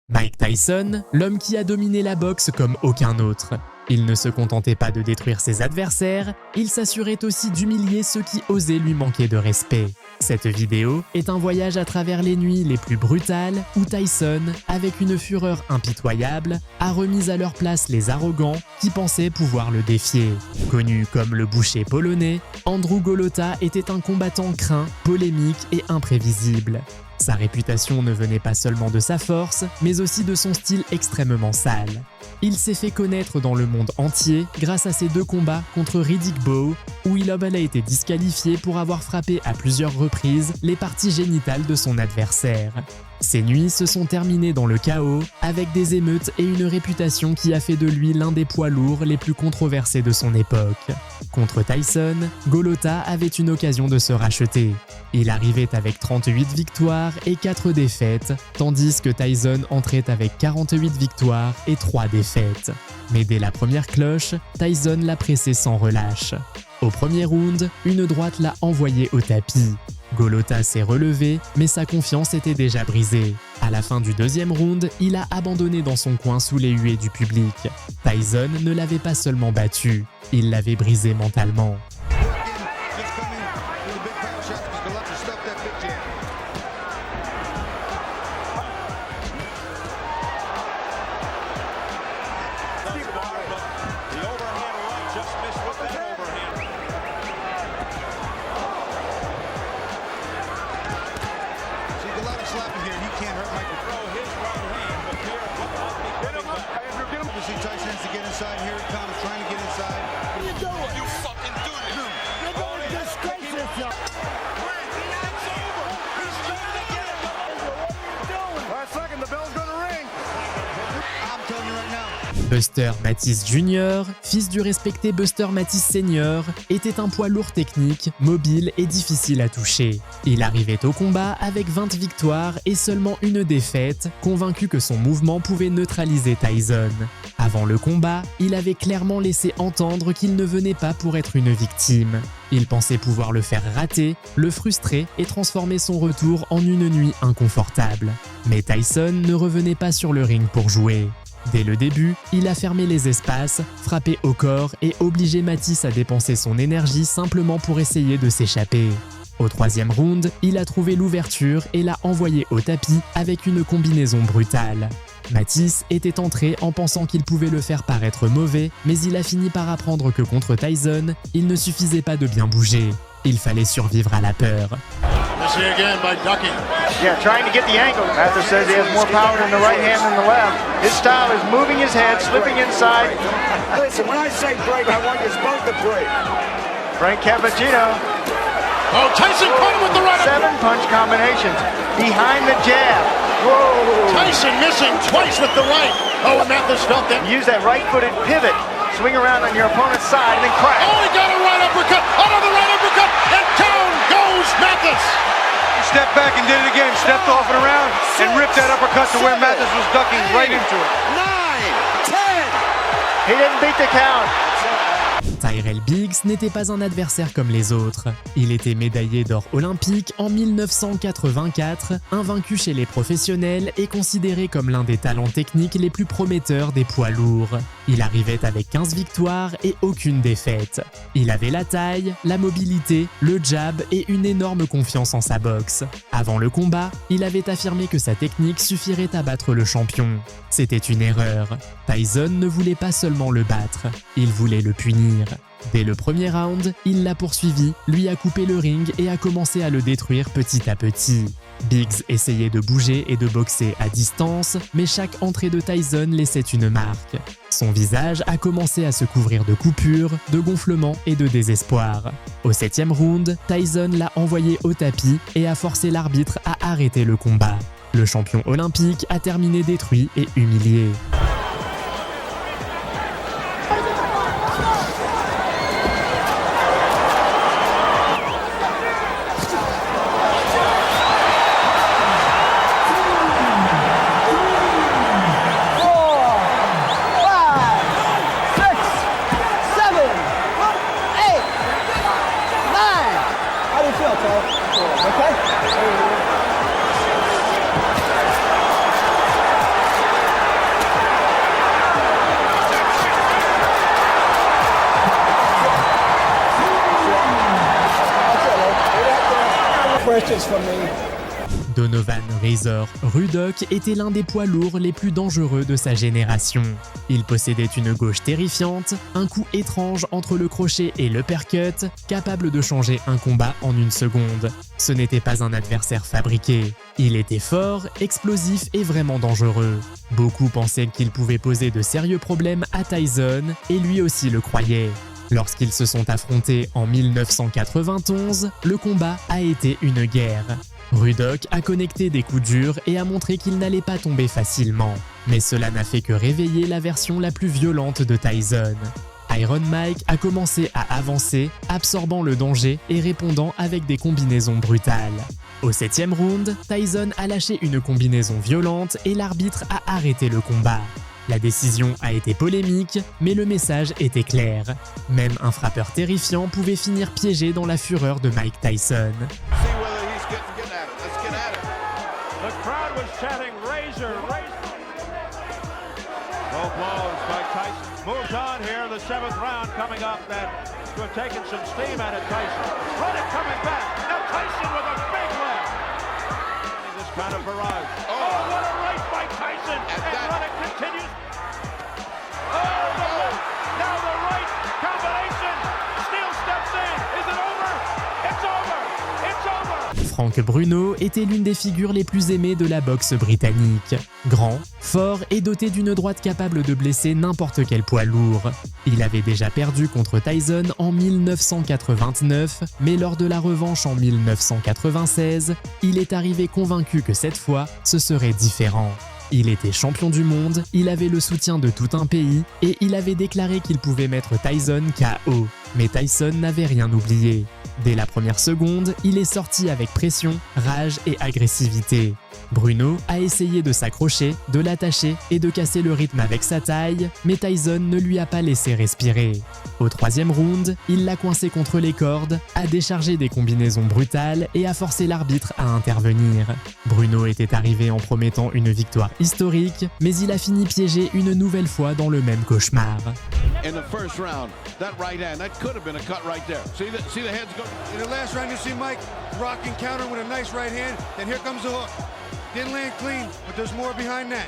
Mike Tyson, l'homme qui a dominé la boxe comme aucun autre. Il ne se contentait pas de détruire ses adversaires, il s'assurait aussi d'humilier ceux qui osaient lui manquer de respect. Cette vidéo est un voyage à travers les nuits les plus brutales où Tyson, avec une fureur impitoyable, a remis à leur place les arrogants qui pensaient pouvoir le défier. Connu comme le boucher polonais, Andrew Golota était un combattant craint, polémique et imprévisible. Sa réputation ne venait pas seulement de sa force, mais aussi de son style extrêmement sale. Il s'est fait connaître dans le monde entier grâce à ses 2 combats contre Riddick Bowe, où il a été disqualifié pour avoir frappé à plusieurs reprises les parties génitales de son adversaire. Ces nuits se sont terminées dans le chaos, avec des émeutes et une réputation qui a fait de lui l'un des poids lourds les plus controversés de son époque. Contre Tyson, Golota avait une occasion de se racheter. Il arrivait avec 38 victoires et 4 défaites, tandis que Tyson entrait avec 48 victoires et 3 défaites. Mais dès la première cloche, Tyson l'a pressé sans relâche. Au premier round, une droite l'a envoyé au tapis. Golota s'est relevé, mais sa confiance était déjà brisée. À la fin du 2e round, il a abandonné dans son coin sous les huées du public. Tyson ne l'avait pas seulement battu, il l'avait brisé mentalement. Buster Mathis Jr., fils du respecté Buster Mathis Sr., était un poids lourd technique, mobile et difficile à toucher. Il arrivait au combat avec 20 victoires et seulement une défaite, convaincu que son mouvement pouvait neutraliser Tyson. Avant le combat, il avait clairement laissé entendre qu'il ne venait pas pour être une victime. Il pensait pouvoir le faire rater, le frustrer et transformer son retour en une nuit inconfortable. Mais Tyson ne revenait pas sur le ring pour jouer. Dès le début, il a fermé les espaces, frappé au corps et obligé Mathis à dépenser son énergie simplement pour essayer de s'échapper. Au 3e round, il a trouvé l'ouverture et l'a envoyé au tapis avec une combinaison brutale. Mathis était entré en pensant qu'il pouvait le faire paraître mauvais, mais il a fini par apprendre que contre Tyson, il ne suffisait pas de bien bouger. Il fallait survivre à la peur. See again by ducking. Yeah, trying to get the angle. Mathis says he has more power in the right hand than the left. His style is moving his head, slipping inside. Listen, when I say break, I want you both to break. Frank Cappuccino. Oh, Tyson caught him with the right. 7 punch combinations. Behind the jab. Whoa. Tyson missing twice with the right. Oh, and Mathis felt that. Use that right-footed pivot. Swing around on your opponent's side and then crack. Oh, he got a right uppercut. Another right uppercut. And down goes Mathis. Stepped back and did it again. Stepped off and around and ripped that uppercut to where Mathis was ducking right into it. 9, 10. He didn't beat the count. Tyrell Biggs n'était pas un adversaire comme les autres. Il était médaillé d'or olympique en 1984, invaincu chez les professionnels et considéré comme l'un des talents techniques les plus prometteurs des poids lourds. Il arrivait avec 15 victoires et aucune défaite. Il avait la taille, la mobilité, le jab et une énorme confiance en sa boxe. Avant le combat, il avait affirmé que sa technique suffirait à battre le champion. C'était une erreur. Tyson ne voulait pas seulement le battre, il voulait le punir. Dès le premier round, il l'a poursuivi, lui a coupé le ring et a commencé à le détruire petit à petit. Biggs essayait de bouger et de boxer à distance, mais chaque entrée de Tyson laissait une marque. Son visage a commencé à se couvrir de coupures, de gonflements et de désespoir. Au 7e round, Tyson l'a envoyé au tapis et a forcé l'arbitre à arrêter le combat. Le champion olympique a terminé détruit et humilié. inches from me. Donovan Razor Rudock était l'un des poids lourds les plus dangereux de sa génération. Il possédait une gauche terrifiante, un coup étrange entre le crochet et l'uppercut, capable de changer un combat en une seconde. Ce n'était pas un adversaire fabriqué. Il était fort, explosif et vraiment dangereux. Beaucoup pensaient qu'il pouvait poser de sérieux problèmes à Tyson, et lui aussi le croyait. Lorsqu'ils se sont affrontés en 1991, le combat a été une guerre. Rudock a connecté des coups durs et a montré qu'il n'allait pas tomber facilement. Mais cela n'a fait que réveiller la version la plus violente de Tyson. Iron Mike a commencé à avancer, absorbant le danger et répondant avec des combinaisons brutales. Au 7e round, Tyson a lâché une combinaison violente et l'arbitre a arrêté le combat. La décision a été polémique, mais le message était clair. Même un frappeur terrifiant pouvait finir piégé dans la fureur de Mike Tyson. The crowd was chanting Razor, Razor. Low blows by Tyson. Moves on here, the 7th round coming up that to have taken some steam out of Tyson. Ruddock coming back. Now Tyson with a big left. This kind of barrage. Oh, what a right by Tyson. And Ruddock continues. Oh, the left. Now the right combination. Steele steps in. Is it over? It's over. It's over. Frank Bruno était l'une des figures les plus aimées de la boxe britannique. Grand, fort et doté d'une droite capable de blesser n'importe quel poids lourd. Il avait déjà perdu contre Tyson en 1989, mais lors de la revanche en 1996, il est arrivé convaincu que cette fois, ce serait différent. Il était champion du monde, il avait le soutien de tout un pays et il avait déclaré qu'il pouvait mettre Tyson KO. Mais Tyson n'avait rien oublié. Dès la première seconde, il est sorti avec pression, rage et agressivité. Bruno a essayé de s'accrocher, de l'attacher et de casser le rythme avec sa taille, mais Tyson ne lui a pas laissé respirer. Au 3e round, il l'a coincé contre les cordes, a déchargé des combinaisons brutales et a forcé l'arbitre à intervenir. Bruno était arrivé en promettant une victoire historique, mais il a fini piégé une nouvelle fois dans le même cauchemar. In the first round, that right hand, that could have been a cut right there. See the heads go. In the last round, you see Mike rock and counter with a nice right hand. Then here comes the hook. Didn't land clean, but there's more behind that.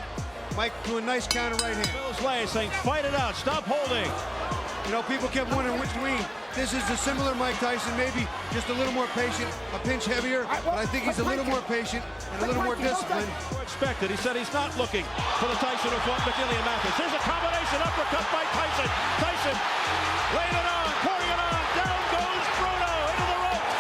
Mike doing a nice counter right hand. Bill's way saying, fight it out, stop holding. You know, people kept wondering which lean. This is a similar Mike Tyson, maybe just a little more patient, a pinch heavier, but I think he's a little more patient and a little more disciplined. Expected. He said he's not looking for the Tyson who fought McNeely and Mathis. Here's a combination uppercut by Tyson. Tyson laying it on, pouring it on. Down goes Bruno into the ropes.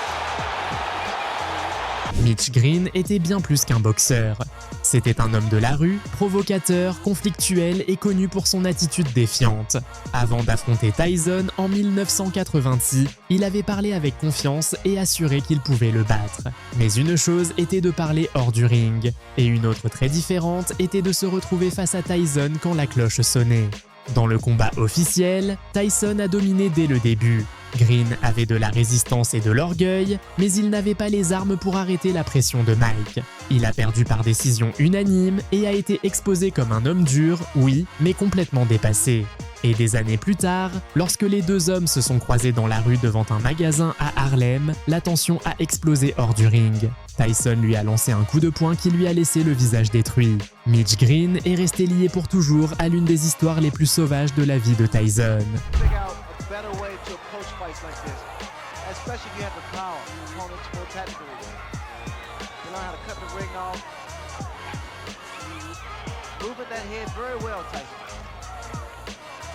Mitch Green était bien plus qu'un boxeur. C'était un homme de la rue, provocateur, conflictuel et connu pour son attitude défiante. Avant d'affronter Tyson en 1986, il avait parlé avec confiance et assuré qu'il pouvait le battre. Mais une chose était de parler hors du ring, et une autre très différente était de se retrouver face à Tyson quand la cloche sonnait. Dans le combat officiel, Tyson a dominé dès le début. Green avait de la résistance et de l'orgueil, mais il n'avait pas les armes pour arrêter la pression de Mike. Il a perdu par décision unanime et a été exposé comme un homme dur, oui, mais complètement dépassé. Et des années plus tard, lorsque les deux hommes se sont croisés dans la rue devant un magasin à Harlem, la tension a explosé hors du ring. Tyson lui a lancé un coup de poing qui lui a laissé le visage détruit. Mitch Green est resté lié pour toujours à l'une des histoires les plus sauvages de la vie de Tyson.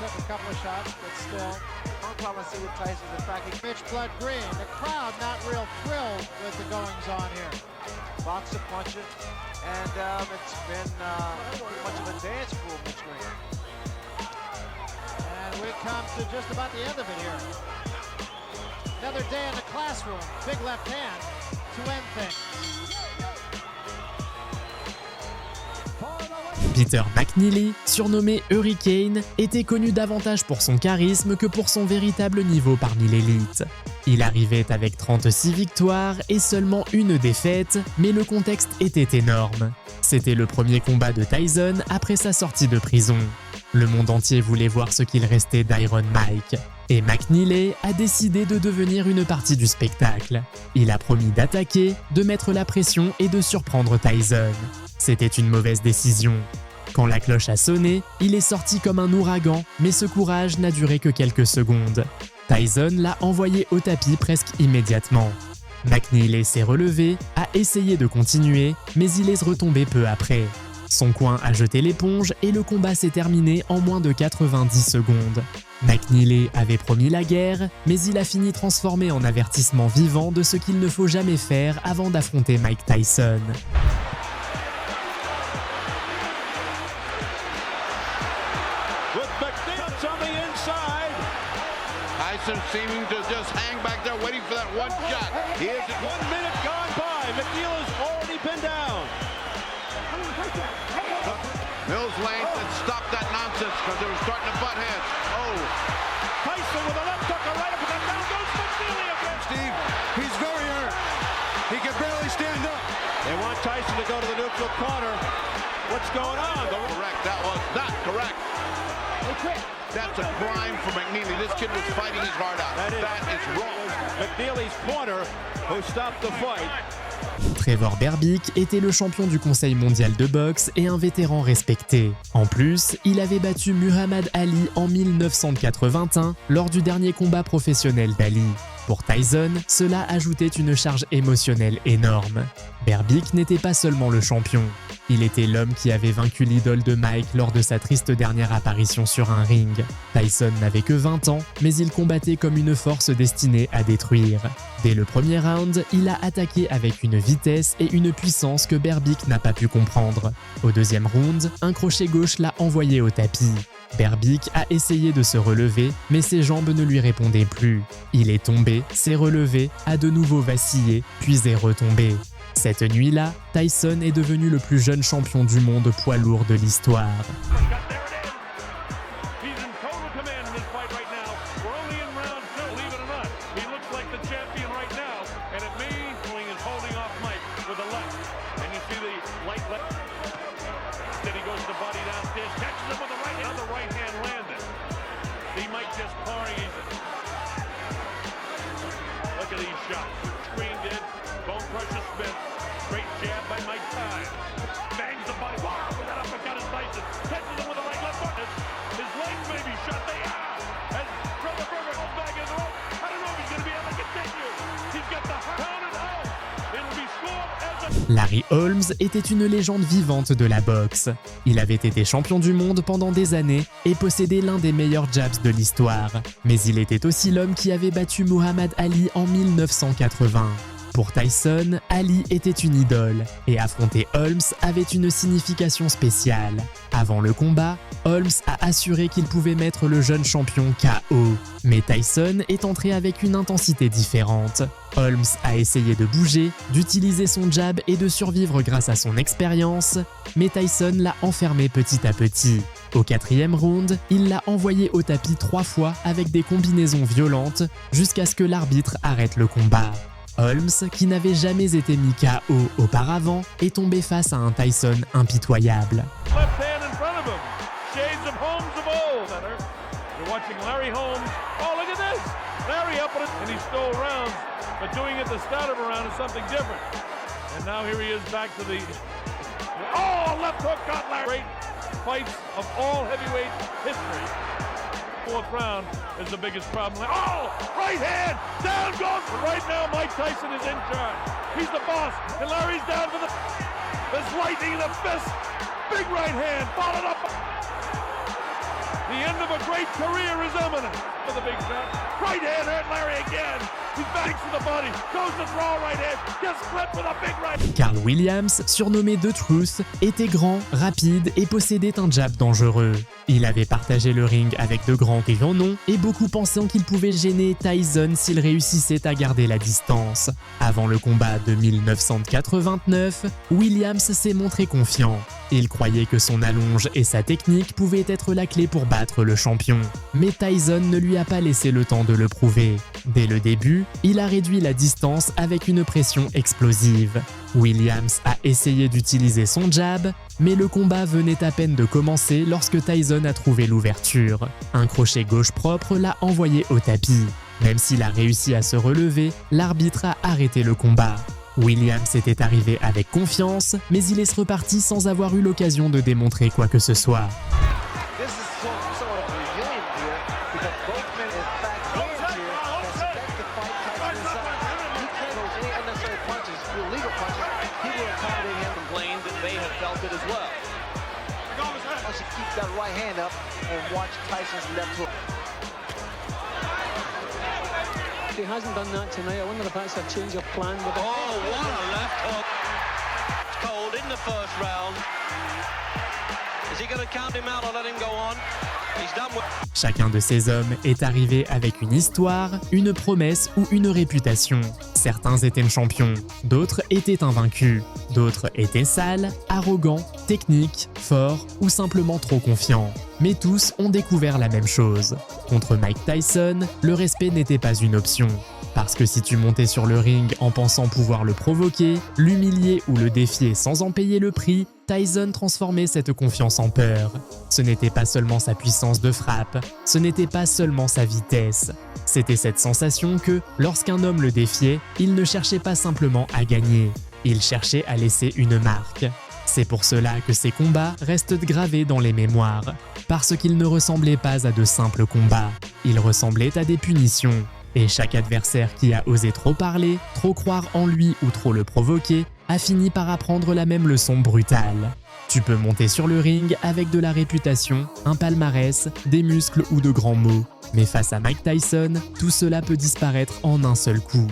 Took a couple of shots, but still, one problem I see with Tyson is the fact he Mitch Blood Green. The crowd not real thrilled with the goings on here. Boxer puncher, and it's been pretty much of a dance for Mitch Green. And we come to just about the end of it here. Another day in the classroom. Big left hand to end things. Peter McNeely, surnommé Hurricane, était connu davantage pour son charisme que pour son véritable niveau parmi l'élite. Il arrivait avec 36 victoires et seulement une défaite, mais le contexte était énorme. C'était le premier combat de Tyson après sa sortie de prison. Le monde entier voulait voir ce qu'il restait d'Iron Mike. Et McNeely a décidé de devenir une partie du spectacle. Il a promis d'attaquer, de mettre la pression et de surprendre Tyson. C'était une mauvaise décision. Quand la cloche a sonné, il est sorti comme un ouragan, mais ce courage n'a duré que quelques secondes. Tyson l'a envoyé au tapis presque immédiatement. McNeely s'est relevé, a essayé de continuer, mais il est retombé peu après. Son coin a jeté l'éponge et le combat s'est terminé en moins de 90 secondes. McNeely avait promis la guerre, mais il a fini transformé en avertissement vivant de ce qu'il ne faut jamais faire avant d'affronter Mike Tyson. Tyson seeming to just hang back there waiting for that one shot. He is 1 minute gone by. McNeely's already been down. Mills Lane had stopped that nonsense because they were starting to butt heads. Oh. Tyson with a left hook, a right uppercut. Down goes McNeely again. Steve, he's very hurt. He can barely stand up. They want Tyson to go to the neutral corner. What's going on? Correct. That was not correct. That's a crime for McNeely. This kid was fighting his heart out. That is wrong. McNeely's corner who stopped the fight. Trevor Berbick était le champion du Conseil mondial de boxe et un vétéran respecté. En plus, il avait battu Muhammad Ali en 1981 lors du dernier combat professionnel d'Ali. Pour Tyson, cela ajoutait une charge émotionnelle énorme. Berbick n'était pas seulement le champion, il était l'homme qui avait vaincu l'idole de Mike lors de sa triste dernière apparition sur un ring. Tyson n'avait que 20 ans, mais il combattait comme une force destinée à détruire. Dès le premier round, il a attaqué avec une vitesse et une puissance que Berbick n'a pas pu comprendre. Au deuxième round, un crochet gauche l'a envoyé au tapis. Berbick a essayé de se relever, mais ses jambes ne lui répondaient plus. Il est tombé, s'est relevé, a de nouveau vacillé, puis est retombé. Cette nuit-là, Tyson est devenu le plus jeune champion du monde poids lourd de l'histoire. Larry Holmes était une légende vivante de la boxe. Il avait été champion du monde pendant des années et possédait l'un des meilleurs jabs de l'histoire. Mais il était aussi l'homme qui avait battu Muhammad Ali en 1980. Pour Tyson, Ali était une idole et affronter Holmes avait une signification spéciale. Avant le combat, Holmes a assuré qu'il pouvait mettre le jeune champion KO. Mais Tyson est entré avec une intensité différente. Holmes a essayé de bouger, d'utiliser son jab et de survivre grâce à son expérience, mais Tyson l'a enfermé petit à petit. Au quatrième round, il l'a envoyé au tapis 3 fois avec des combinaisons violentes jusqu'à ce que l'arbitre arrête le combat. Holmes, qui n'avait jamais été mis KO auparavant, est tombé face à un Tyson impitoyable. But doing it the start of a round is something different. And now here he is back to the... Oh, left hook got Larry. Great fights of all heavyweight history. Fourth round is the biggest problem. Oh, right hand, down goes. Right now, Mike Tyson is in charge. He's the boss, and Larry's down for the... There's lightning in the fist. Big right hand, followed up. The end of a great career is imminent for the big shot. Right hand hurt Larry again. He's back to the body. Goes to throw right hand. Gets split with a big right. Carl Williams, surnommé The Truth, était grand, rapide et possédait un jab dangereux. Il avait partagé le ring avec de grands noms et beaucoup pensant qu'il pouvait gêner Tyson s'il réussissait à garder la distance. Avant le combat de 1989, Williams s'est montré confiant. Il croyait que son allonge et sa technique pouvaient être la clé pour battre le champion. Mais Tyson ne lui a pas laissé le temps de le prouver. Dès le début, début, il a réduit la distance avec une pression explosive. Williams a essayé d'utiliser son jab, mais le combat venait à peine de commencer lorsque Tyson a trouvé l'ouverture. Un crochet gauche propre l'a envoyé au tapis. Même s'il a réussi à se relever, l'arbitre a arrêté le combat. Williams était arrivé avec confiance, mais il est reparti sans avoir eu l'occasion de démontrer quoi que ce soit. He hasn't done that tonight. I wonder if that's a change of plan. Oh, what a left hook. Cold in the first round. Is he going to count him out or let him go on? He's done with... Chacun de ces hommes est arrivé avec une histoire, une promesse ou une réputation. Certains étaient champions, d'autres étaient invaincus, d'autres étaient sales, arrogants, techniques, forts ou simplement trop confiants. Mais tous ont découvert la même chose. Contre Mike Tyson, le respect n'était pas une option. Parce que si tu montais sur le ring en pensant pouvoir le provoquer, l'humilier ou le défier sans en payer le prix, Tyson transformait cette confiance en peur. Ce n'était pas seulement sa puissance de frappe, ce n'était pas seulement sa vitesse. C'était cette sensation que, lorsqu'un homme le défiait, il ne cherchait pas simplement à gagner, il cherchait à laisser une marque. C'est pour cela que ces combats restent gravés dans les mémoires, parce qu'ils ne ressemblaient pas à de simples combats, ils ressemblaient à des punitions. Et chaque adversaire qui a osé trop parler, trop croire en lui ou trop le provoquer, a fini par apprendre la même leçon brutale. Tu peux monter sur le ring avec de la réputation, un palmarès, des muscles ou de grands mots. Mais face à Mike Tyson, tout cela peut disparaître en un seul coup.